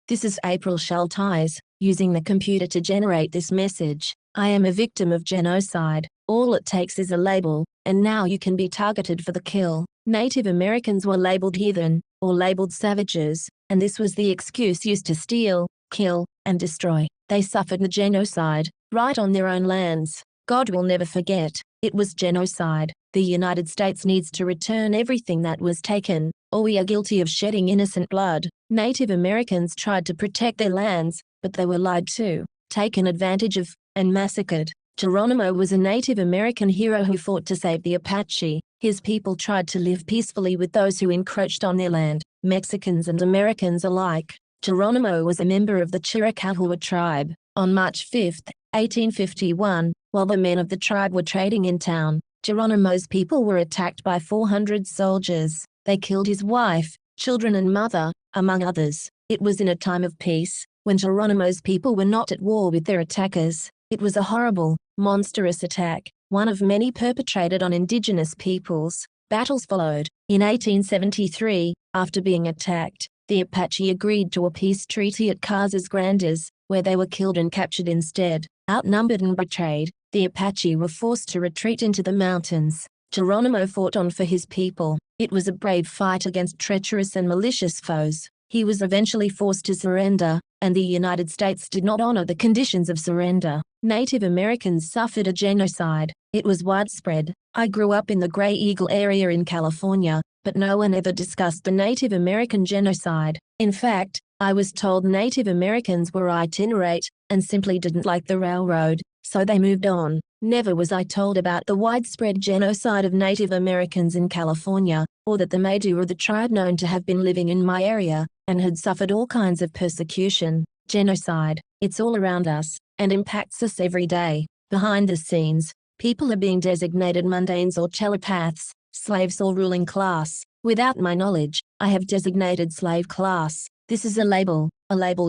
This is April Schulthies, using the computer to generate this message. I am a victim of genocide. All it takes is a label, and now you can be targeted for the kill. Native Americans were labeled heathen, or labeled savages, and this was the excuse used to steal, kill, and destroy. They suffered the genocide, right on their own lands. God will never forget. It was genocide. The United States needs to return everything that was taken, or we are guilty of shedding innocent blood. Native Americans tried to protect their lands, but they were lied to, taken advantage of, and massacred. Geronimo was a Native American hero who fought to save the Apache. His people tried to live peacefully with those who encroached on their land, Mexicans and Americans alike. Geronimo was a member of the Chiricahua tribe. On March 5, 1851, while the men of the tribe were trading in town, Geronimo's people were attacked by 400 soldiers. They killed his wife, children and mother, among others. It was in a time of peace, when Geronimo's people were not at war with their attackers. It was a horrible, monstrous attack, one of many perpetrated on indigenous peoples. Battles followed. In 1873, after being attacked, the Apache agreed to a peace treaty at Casas Grandes, where they were killed and captured instead. Outnumbered and betrayed, the Apache were forced to retreat into the mountains. Geronimo fought on for his people. It was a brave fight against treacherous and malicious foes. He was eventually forced to surrender, and the United States did not honor the conditions of surrender. Native Americans suffered a genocide. It was widespread. I grew up in the Gray Eagle area in California, but no one ever discussed the Native American genocide. In fact, I was told Native Americans were itinerant, and simply didn't like the railroad, so they moved on. Never was I told about the widespread genocide of Native Americans in California, or that the Maidu were the tribe known to have been living in my area, and had suffered all kinds of persecution. Genocide, it's all around us, and impacts us every day. Behind the scenes, people are being designated mundanes or telepaths, slaves or ruling class. Without my knowledge, I have designated slave class. This is a label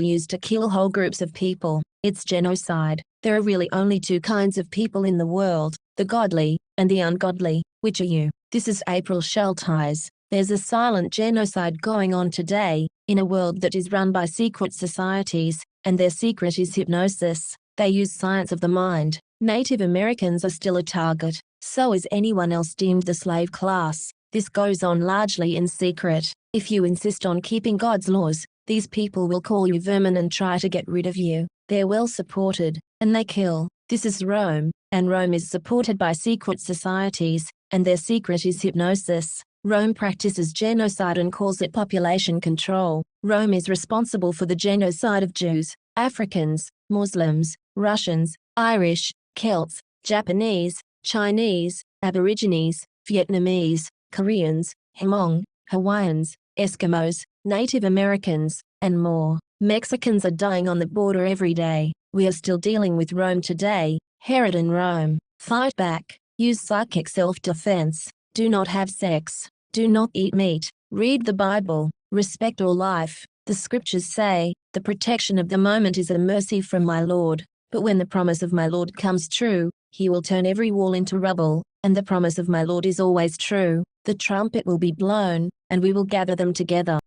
used to kill whole groups of people. It's genocide. There are really only two kinds of people in the world, the godly and the ungodly. Which are you? This is April Schulthies. There's a silent genocide going on today, in a world that is run by secret societies, and their secret is hypnosis. They use science of the mind. Native Americans are still a target. So is anyone else deemed the slave class. This goes on largely in secret. If you insist on keeping God's laws, these people will call you vermin and try to get rid of you. They're well supported, and they kill. This is Rome, and Rome is supported by secret societies, and their secret is hypnosis. Rome practices genocide and calls it population control. Rome is responsible for the genocide of Jews, Africans, Muslims, Russians, Irish, Celts, Japanese, Chinese, Aborigines, Vietnamese, Koreans, Hmong, Hawaiians, Eskimos, Native Americans, and more. Mexicans are dying on the border every day. We are still dealing with Rome today. Herod and Rome. Fight back. Use psychic self-defense. Do not have sex. Do not eat meat. Read the Bible. Respect all life. The scriptures say, the protection of the moment is a mercy from my Lord. But when the promise of my Lord comes true, he will turn every wall into rubble, and the promise of my Lord is always true. The trumpet will be blown, and we will gather them together.